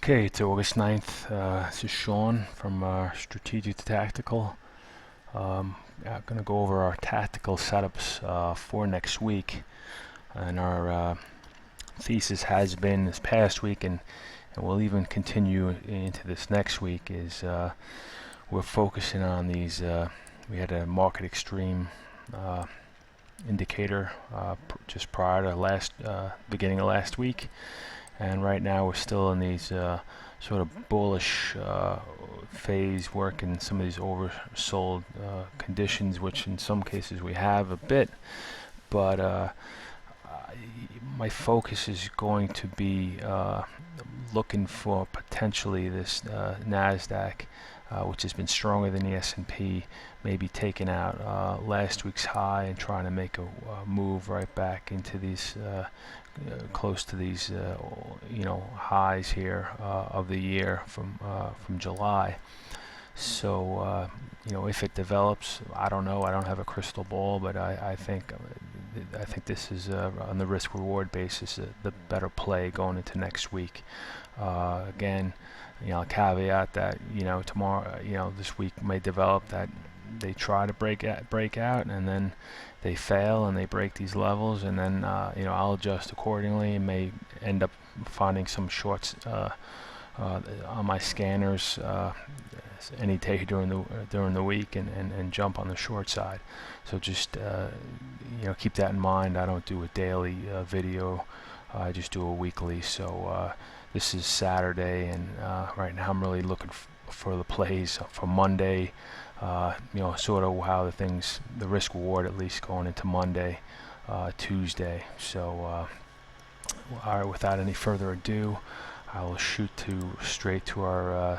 Okay, it's August 9th. This is Sean from Strategic to Tactical. I'm going to go over our tactical setups for next week. And our thesis has been this past week, and we'll even continue into this next week, is we're focusing on these. We had a market extreme indicator just prior to beginning of last week. And right now we're still in these sort of bullish phase, working some of these oversold conditions, which in some cases we have a bit, but my focus is going to be looking for potentially this NASDAQ, which has been stronger than the S&P, maybe taking out last week's high and trying to make a move right back into these close to these highs here of the year from July. So if it develops, I don't know. I don't have a crystal ball, but I think this is on the risk-reward basis the better play going into next week. Again, I'll caveat that tomorrow, this week may develop that they try to break out, and then they fail and they break these levels, and then I'll adjust accordingly, and may end up finding some shorts on my scanners any day during the week, and jump on the short side. So just keep that in mind. I don't do a daily video, I just do a weekly. So this is Saturday, and right now I'm really looking for the plays for Monday. Sort of how the risk reward at least going into Monday, Tuesday. So all right, without any further ado, I will shoot straight to our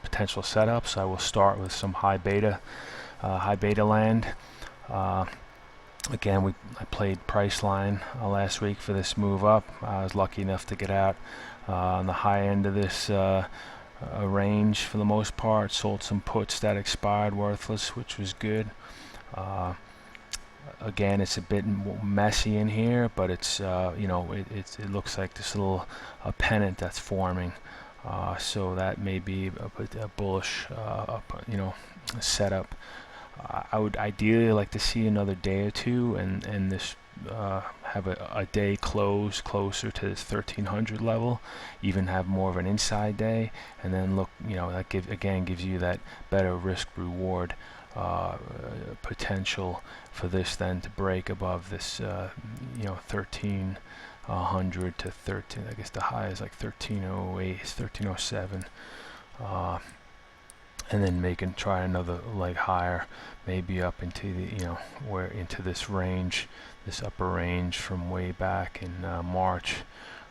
potential setups. I will start with some high beta land. Again, I played price line last week for this move up. I was lucky enough to get out on the high end of this range for the most part. Sold some puts that expired worthless, which was good. Again, it's a bit messy in here, but it's it looks like this little pennant that's forming. So that may be a bullish setup. I would ideally like to see another day or two, and this have a day close closer to this 1300 level, even have more of an inside day, and then look, that gives you that better risk reward potential for this then to break above this 1300 to 13. I guess the high is like 1308, 1307. And then try another leg higher, maybe up into the into this range, this upper range from way back in March.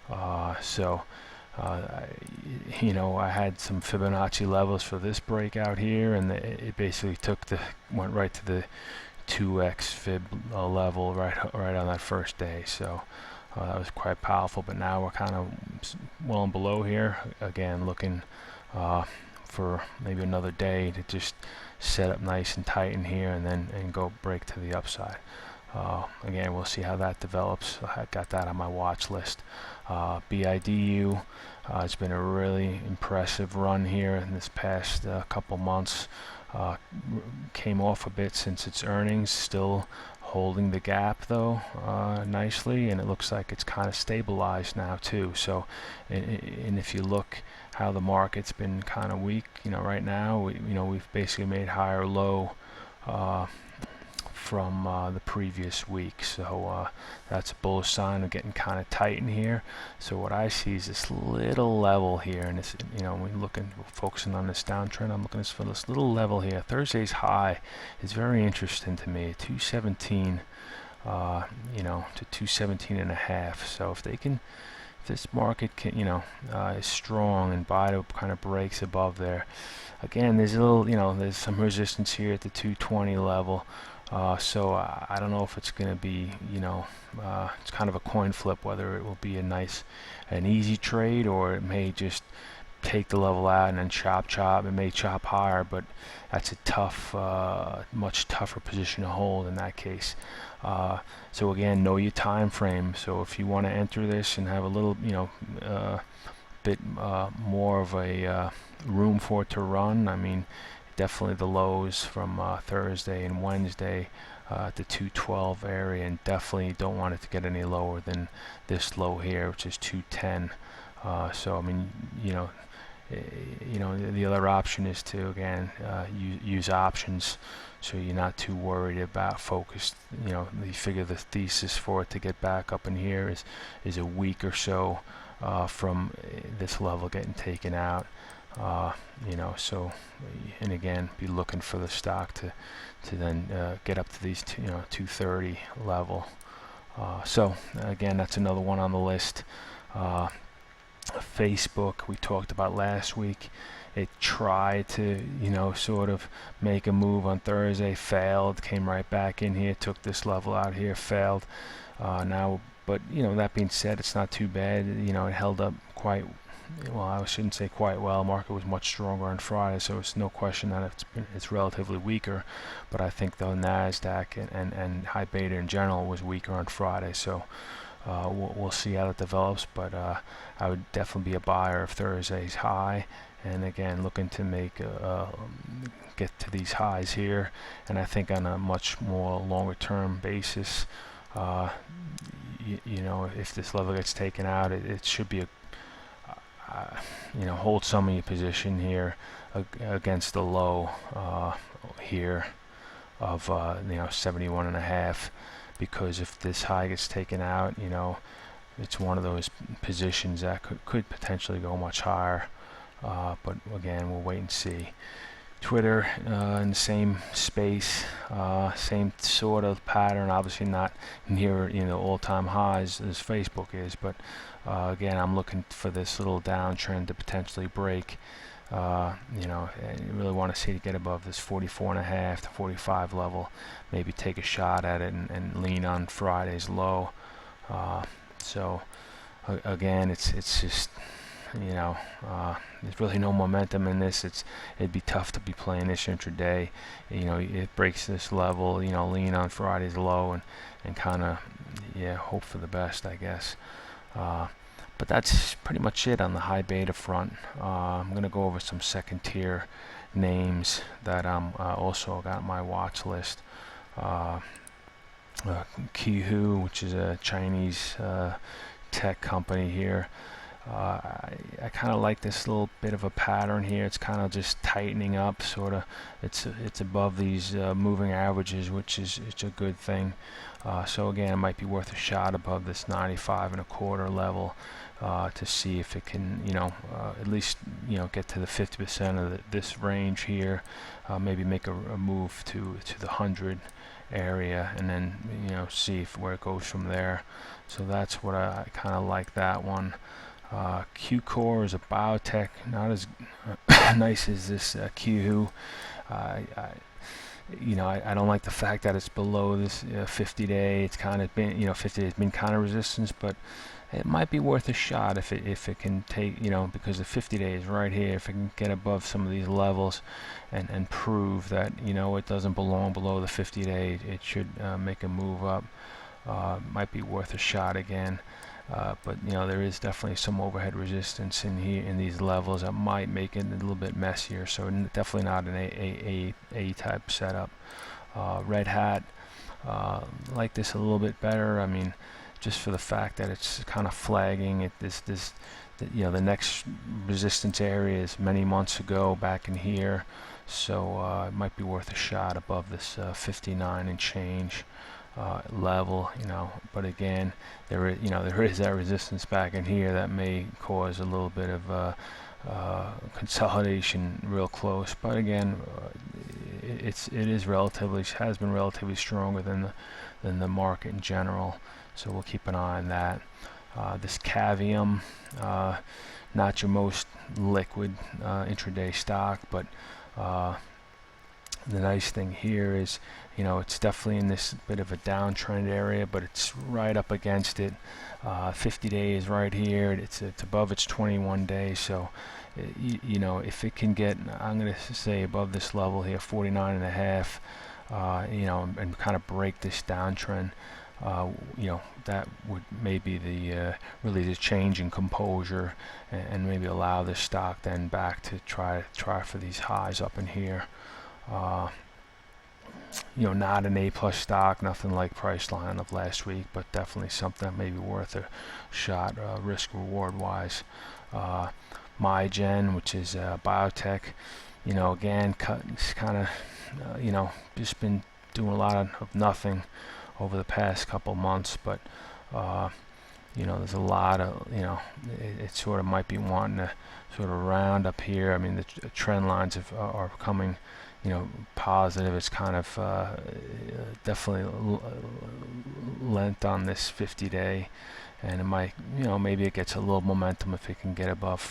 I had some Fibonacci levels for this breakout here, and it basically went right to the 2x fib level right on that first day. So that was quite powerful. But now we're kind of well and below here. Again, looking for maybe another day to just set up nice and tight in here, and go break to the upside. Again, we'll see how that develops. I got that on my watch list. BIDU, it's been a really impressive run here in this past couple months. Came off a bit since its earnings, still holding the gap though nicely, and it looks like it's kind of stabilized now too. So and if you look how the market's been kind of weak, right now we've basically made higher low from the previous week. So that's a bullish sign of getting kind of tight in here. So what I see is this little level here, and this, we're focusing on this downtrend. I'm looking for this little level here. Thursday's high is very interesting to me, 217, to 217 and a half. So if this market can, is strong, and BIDU kind of breaks above there. Again, there's a little, there's some resistance here at the 220 level. So I don't know if it's going to be, it's kind of a coin flip whether it will be an easy trade, or it may just take the level out and then chop. It may chop higher, but that's a tough, much tougher position to hold in that case. So again, know your time frame. So if you want to enter this and have a little, bit more of a room for it to run. I mean, definitely the lows from Thursday and Wednesday at the 212 area, and definitely don't want it to get any lower than this low here, which is 210. So I mean, the other option is to again use options, so you're not too worried about focused. You figure the thesis for it to get back up in here is a week or so from this level getting taken out. So, and again, be looking for the stock to then get up to these 230 level. So again, that's another one on the list. Facebook, we talked about last week. It tried to sort of make a move on Thursday, failed, came right back in here, took this level out here, failed. Now, but that being said, it's not too bad. It held up quite well. I shouldn't say quite well. Market was much stronger on Friday, so it's no question that it's relatively weaker. But I think the Nasdaq and high beta in general was weaker on Friday. So we'll see how it develops. But I would definitely be a buyer of Thursday's high, and again looking to make get to these highs here. And I think on a much more longer term basis, if this level gets taken out, it should be a hold some of your position here against the low here of 71.5, because if this high gets taken out, it's one of those positions that could potentially go much higher. But again, we'll wait and see. Twitter in the same space, same sort of pattern. Obviously not near all-time highs as Facebook is, but again, I'm looking for this little downtrend to potentially break. You really want to see it get above this 44.5 to 45 level. Maybe take a shot at it and lean on Friday's low. So again, it's just there's really no momentum in this. It'd be tough to be playing this intraday. It breaks this level, lean on Friday's low and kind of hope for the best, I guess. But that's pretty much it on the high beta front. I'm going to go over some second tier names that I'm also got on my watch list. QIHU, which is a Chinese tech company here. I kind of like this little bit of a pattern here. It's kind of just tightening up, sort of. It's above these moving averages, which is a good thing. So again, it might be worth a shot above this 95.25 level to see if it can, at least get to the 50% of this range here. Maybe make a move to the 100 area, and then see where it goes from there. So that's what I kind of like that one. QCOR is a biotech, not as nice as this QIHU. I don't like the fact that it's below this 50-day. It's kind of been, 50 has been kind of resistance, but it might be worth a shot if it can take, because the 50-day is right here. If it can get above some of these levels and prove that it doesn't belong below the 50-day, it should make a move up. Might be worth a shot again. But there is definitely some overhead resistance in here in these levels that might make it a little bit messier. So definitely not an A type setup. Red Hat, like this a little bit better. I mean, just for the fact that it's kind of flagging the next resistance area is many months ago back in here. So it might be worth a shot above this 59 and change level, but again, there is that resistance back in here that may cause a little bit of consolidation real close. But again, it has been relatively stronger than the market in general. So we'll keep an eye on that. This CAVM, not your most liquid intraday stock, but the nice thing here is, it's definitely in this bit of a downtrend area, but it's right up against it. 50 days right here. It's above its 21 days. So, if it can get, I'm going to say above this level here, 49.5, and kind of break this downtrend, you know, that would maybe the really the change in composure, and maybe allow this stock then back to try for these highs up in here. You know, not an A plus stock, nothing like Priceline of last week, but definitely something that may be worth a shot, risk reward wise. MYGN, which is biotech, you know, again, kind of, you know, just been doing a lot of nothing over the past couple months, but you know, there's a lot of, you know, it sort of might be wanting to sort of round up here. I mean, the trend lines are coming, you know, positive. It's kind of definitely lent on this 50-day, and it might, you know, maybe it gets a little momentum if it can get above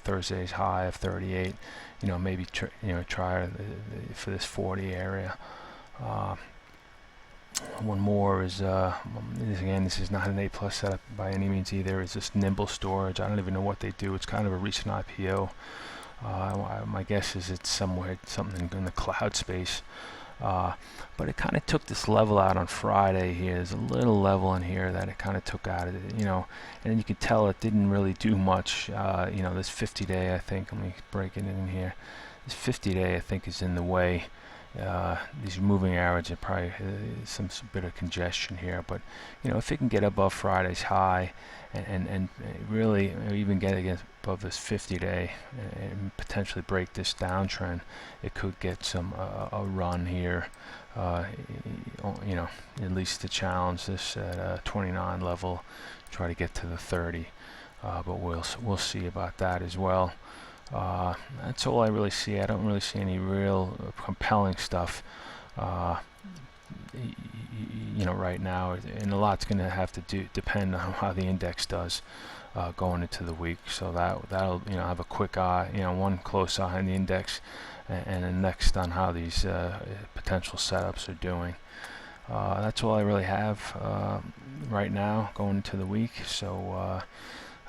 Thursday's high of 38. You know, maybe you know, try for this 40 area. One more is again, this is not an A plus setup by any means either. It's just Nimble Storage. I don't even know what they do. It's kind of a recent IPO. My guess is it's somewhere something in the cloud space. But it kind of took this level out on Friday here. There's a little level in here that it kind of took out of it, you know, and you can tell it didn't really do much. You know, this 50-day, I think, let me break it in here. This 50-day, I think, is in the way. These moving averages are probably some bit of congestion here, but you know, if it can get above Friday's high and really even get above this 50-day and potentially break this downtrend, it could get some a run here. You know, at least to challenge this at 29 level, try to get to the 30, but we'll see about that as well. That's all I really see. I don't really see any real compelling stuff, you know, right now, and a lot's going to have to depend on how the index does going into the week. So that'll, you know, have a quick eye, you know, one close eye on the index, and then next on how these potential setups are doing. That's all I really have right now going into the week. So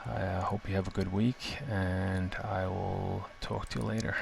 I hope you have a good week, and I will talk to you later.